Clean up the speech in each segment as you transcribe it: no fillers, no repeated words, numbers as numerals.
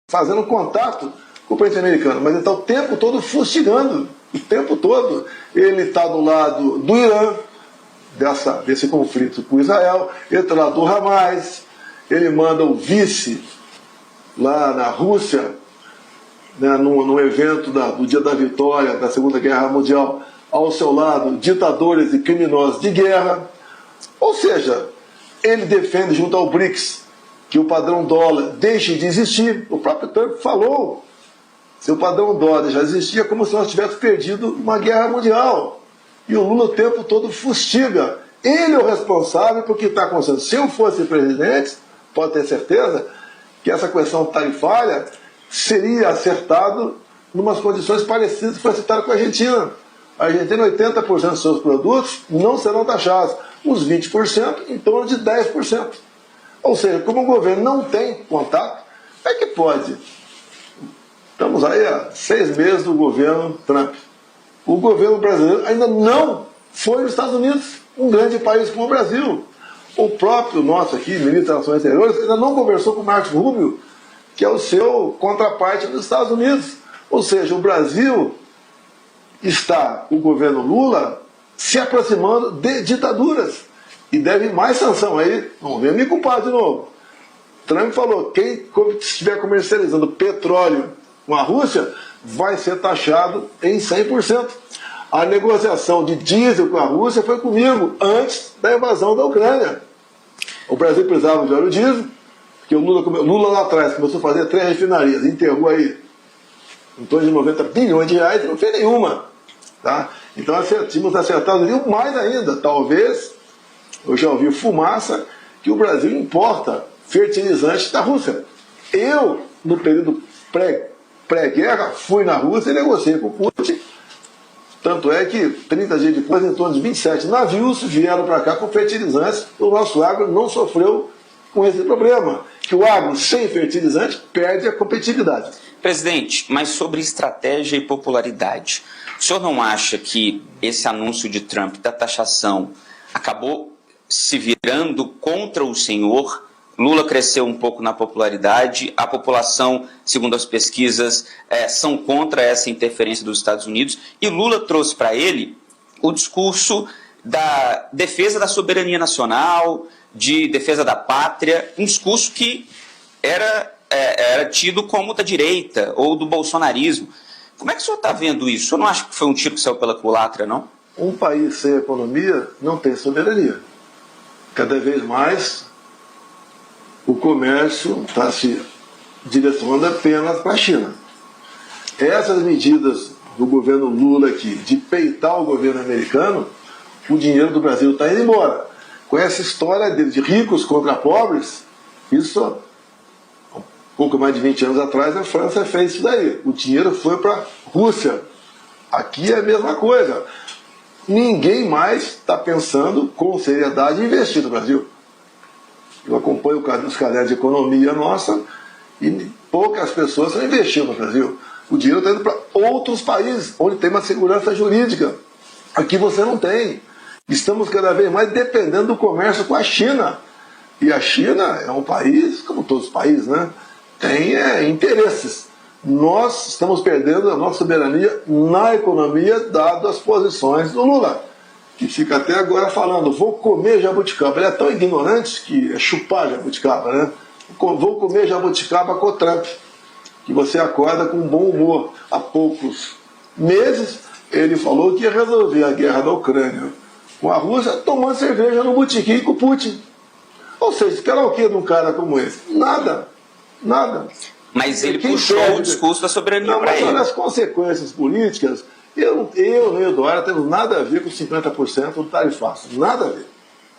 fazendo contato com o presidente americano, mas ele está o tempo todo fustigando, o tempo todo. Ele está do lado do Irã, desse conflito com Israel, ele está do lado do Hamas, ele manda o vice lá na Rússia, né, no evento do Dia da Vitória da Segunda Guerra Mundial, ao seu lado ditadores e criminosos de guerra. Ou seja, ele defende junto ao BRICS que o padrão dólar deixe de existir. O próprio Trump falou, se o padrão dólar já existia, é como se nós tivéssemos perdido uma guerra mundial. E o Lula o tempo todo fustiga. Ele é o responsável por que está acontecendo. Se eu fosse presidente, pode ter certeza que essa questão tarifária seria acertado em umas condições parecidas que foi acertado com a Argentina. A Argentina, 80% dos seus produtos não serão taxados. Os 20% em torno de 10%. Ou seja, como o governo não tem contato, é que pode. Estamos aí há 6 meses do governo Trump. O governo brasileiro ainda não foi nos Estados Unidos, um grande país como o Brasil. O próprio nosso aqui, ministro das Relações Exteriores, ainda não conversou com o Marcos Rubio, que é o seu contraparte nos Estados Unidos. Ou seja, o Brasil está, o governo Lula, se aproximando de ditaduras. E deve mais sanção aí. Não venha me culpar de novo. Trump falou, quem estiver comercializando petróleo com a Rússia vai ser taxado em 100%. A negociação de diesel com a Rússia foi comigo antes da invasão da Ucrânia. O Brasil precisava de óleo diesel, porque o Lula lá atrás começou a fazer 3 refinarias, enterrou aí em torno de 90 bilhões de reais e não fez nenhuma. Tá? Então tínhamos acertado mais ainda. Talvez, eu já ouvi fumaça, que o Brasil importa fertilizantes da Rússia. Eu, no período pré-guerra, fui na Rússia e negociei com o Putin. Tanto é que 30 dias depois, em torno de 27 navios vieram para cá com fertilizantes. O nosso agro não sofreu com esse problema, que o agro sem fertilizante perde a competitividade. Presidente, mas sobre estratégia e popularidade, o senhor não acha que esse anúncio de Trump da taxação acabou se virando contra o senhor? Lula cresceu um pouco na popularidade, a população, segundo as pesquisas, são contra essa interferência dos Estados Unidos, e Lula trouxe para ele o discurso da defesa da soberania nacional, de defesa da pátria, um discurso que era tido como da direita ou do bolsonarismo. Como é que o senhor está vendo isso? O senhor não acha que foi um tiro que saiu pela culatra, não? Um país sem economia não tem soberania. Cada vez mais o comércio está se direcionando apenas para a China. Essas medidas do governo Lula aqui, de peitar o governo americano, o dinheiro do Brasil está indo embora. Com essa história de ricos contra pobres, isso, um pouco mais de 20 anos atrás, a França fez isso daí. O dinheiro foi para a Rússia. Aqui é a mesma coisa. Ninguém mais está pensando com seriedade em investir no Brasil. Eu acompanho os cadernos de economia nossa e poucas pessoas estão investindo no Brasil. O dinheiro está indo para outros países, onde tem uma segurança jurídica. Aqui você não tem. Estamos cada vez mais dependendo do comércio com a China. E a China é um país, como todos os países, né? Tem interesses. Nós estamos perdendo a nossa soberania na economia, dado as posições do Lula, que fica até agora falando, vou comer jabuticaba. Ele é tão ignorante que é chupar jabuticaba, né? Vou comer jabuticaba com o Trump, que você acorda com bom humor. Há poucos meses ele falou que ia resolver a guerra da Ucrânia com a Rússia tomando cerveja no botequim com o Putin. Ou seja, espera o que de um cara como esse? Nada. Nada. Mas ele puxou o discurso da soberania para ele. Mas olha as consequências políticas. Eu e o Eduardo temos nada a ver com 50% do tarifaço. Nada a ver.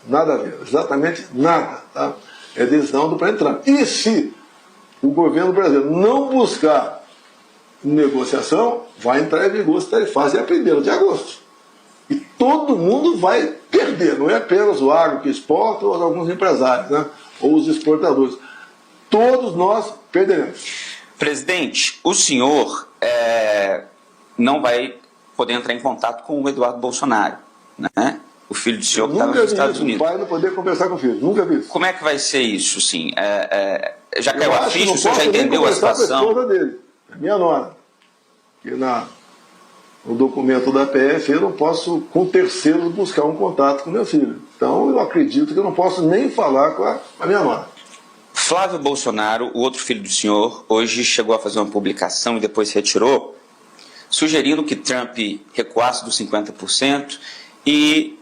Nada a ver. Exatamente nada. Tá? É decisão do presidente Trump. E se o governo brasileiro não buscar negociação, vai entrar em vigor esse tarifaço dia 1º de agosto. E todo mundo vai perder. Não é apenas o agro que exporta ou alguns empresários, né? Ou os exportadores. Todos nós perderemos. Presidente, o senhor não vai poder entrar em contato com o Eduardo Bolsonaro, né? O filho do senhor que estava nos Estados Unidos. O pai não poder conversar com o filho, nunca vi isso. Como é que vai ser isso, sim? Já caiu a ficha, o senhor já entendeu a situação? Com a esposa dele, minha nora. Que no documento da PF eu não posso, com terceiros, buscar um contato com meu filho. Então eu acredito que eu não posso nem falar com a minha nora. Flávio Bolsonaro, o outro filho do senhor, hoje chegou a fazer uma publicação e depois retirou, sugerindo que Trump recuasse dos 50% e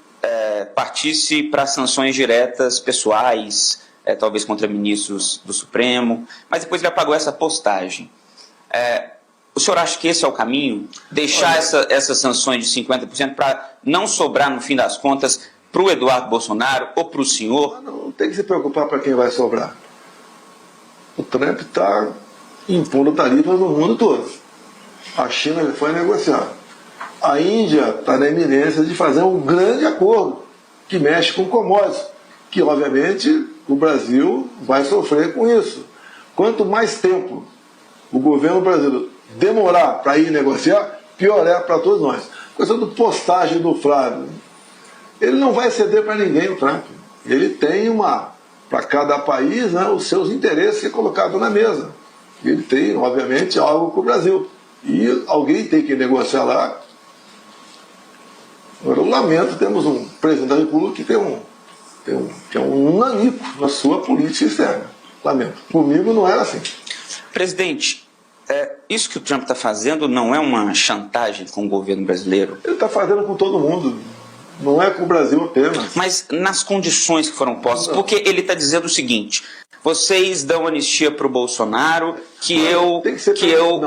partisse para sanções diretas pessoais, talvez contra ministros do Supremo, mas depois ele apagou essa postagem. O senhor acha que esse é o caminho? Deixar essas sanções de 50% para não sobrar, no fim das contas, para o Eduardo Bolsonaro ou para o senhor? Não tem que se preocupar para quem vai sobrar. O Trump está impondo tarifas no mundo todo. A China foi negociar. A Índia está na iminência de fazer um grande acordo que mexe com commodities, que obviamente o Brasil vai sofrer com isso. Quanto mais tempo o governo brasileiro demorar para ir negociar, pior é para todos nós. Questão do postagem do Flávio, ele não vai ceder para ninguém, o Trump. Ele tem para cada país, né, os seus interesses colocados na mesa. Ele tem, obviamente, algo com o Brasil. E alguém tem que negociar lá. Agora, eu lamento, temos um presidente da República que é um nanico na sua política externa. Lamento. Comigo não era assim. Presidente, isso que o Trump está fazendo não é uma chantagem com o governo brasileiro? Ele está fazendo com todo mundo. Não é com o Brasil apenas. Mas nas condições que foram postas, porque ele está dizendo o seguinte: vocês dão anistia para o Bolsonaro, que eu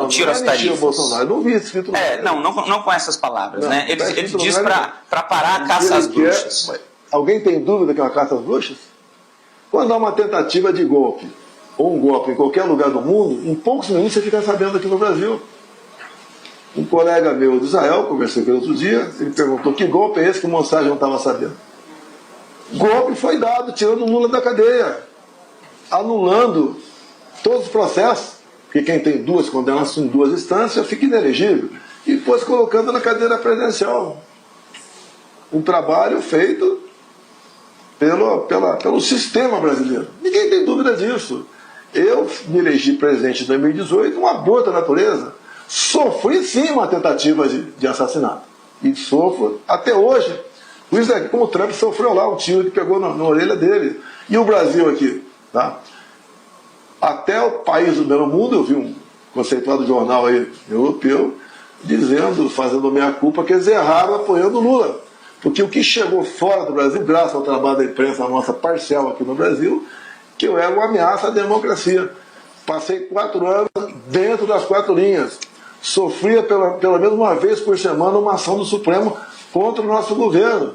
tiro as tarifas. Bolsonaro. Não vi escrito não com essas palavras, né? Ele diz para parar a caça às bruxas. Alguém tem dúvida que é uma caça às bruxas? Quando há uma tentativa de golpe, ou um golpe em qualquer lugar do mundo, em poucos minutos você fica sabendo aqui no Brasil. Um colega meu de Israel, conversei com ele outro dia, ele perguntou que golpe é esse que o Mossad não estava sabendo. Golpe foi dado, tirando o Lula da cadeia, anulando todos os processos, porque quem tem duas condenações em duas instâncias fica inelegível, e depois colocando na cadeira presidencial. Um trabalho feito pelo sistema brasileiro. Ninguém tem dúvida disso. Eu me elegi presidente em 2018, um aborto da natureza. Sofri sim uma tentativa de assassinato. E sofro até hoje. Por isso é como o Trump sofreu lá, um tiro que pegou na orelha dele. E o Brasil aqui, tá? Até o país do primeiro mundo, eu vi um conceituado jornal aí, europeu, dizendo, fazendo meia-culpa, que eles erraram apoiando o Lula. Porque o que chegou fora do Brasil, graças ao trabalho da imprensa, a nossa parcial aqui no Brasil, que eu era uma ameaça à democracia. Passei 4 anos dentro das 4 linhas. Sofria pelo menos uma vez por semana uma ação do Supremo contra o nosso governo.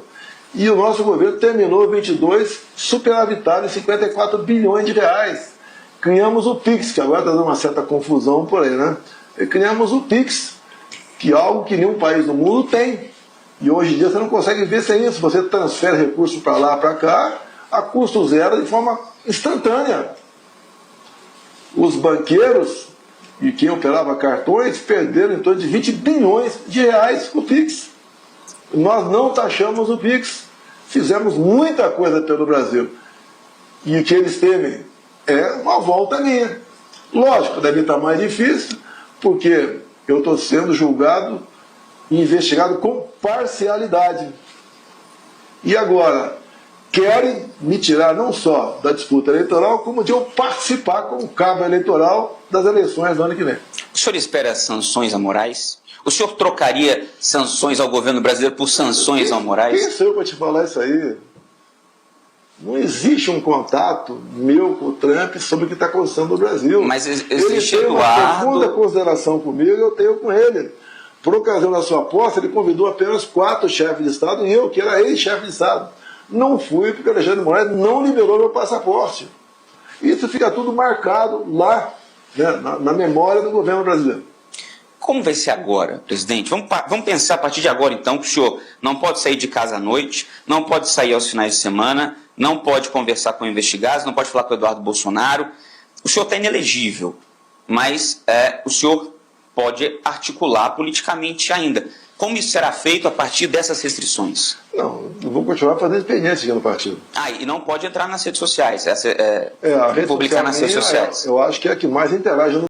E o nosso governo terminou 22 superavitado em 54 bilhões de reais. Criamos o PIX, que agora está dando uma certa confusão por aí, né? E criamos o PIX, que é algo que nenhum país do mundo tem. E hoje em dia você não consegue ver sem isso. Você transfere recursos para lá, para cá, a custo zero, de forma instantânea. Os banqueiros e quem operava cartões perderam em torno de 20 bilhões de reais com o PIX. Nós não taxamos o PIX. Fizemos muita coisa pelo Brasil. E o que eles temem é uma volta minha. Lógico, deve estar mais difícil, porque eu estou sendo julgado e investigado com parcialidade. E agora, querem me tirar não só da disputa eleitoral, como de eu participar como cabo eleitoral das eleições do ano que vem. O senhor espera sanções amorais? O senhor trocaria sanções ao governo brasileiro por sanções amorais? Quem sou eu para te falar isso aí? Não existe um contato meu com o Trump sobre o que está acontecendo no Brasil. Mas existe, ele tem uma profunda consideração comigo e eu tenho com ele. Por ocasião da sua posse, ele convidou apenas 4 chefes de Estado e eu, que era ex-chefe de Estado. Não fui porque o Alexandre de Moraes não liberou meu passaporte. Isso fica tudo marcado lá, né, na memória do governo brasileiro. Como vai ser agora, presidente? Vamos pensar a partir de agora, então, que o senhor não pode sair de casa à noite, não pode sair aos finais de semana, não pode conversar com investigados, não pode falar com o Eduardo Bolsonaro. O senhor está inelegível, mas o senhor pode articular politicamente ainda. Como isso será feito a partir dessas restrições? Não, eu vou continuar fazendo experiência aqui no partido. E não pode entrar nas redes sociais, A rede publicar social nas redes minha, sociais. Eu acho que é a que mais interage no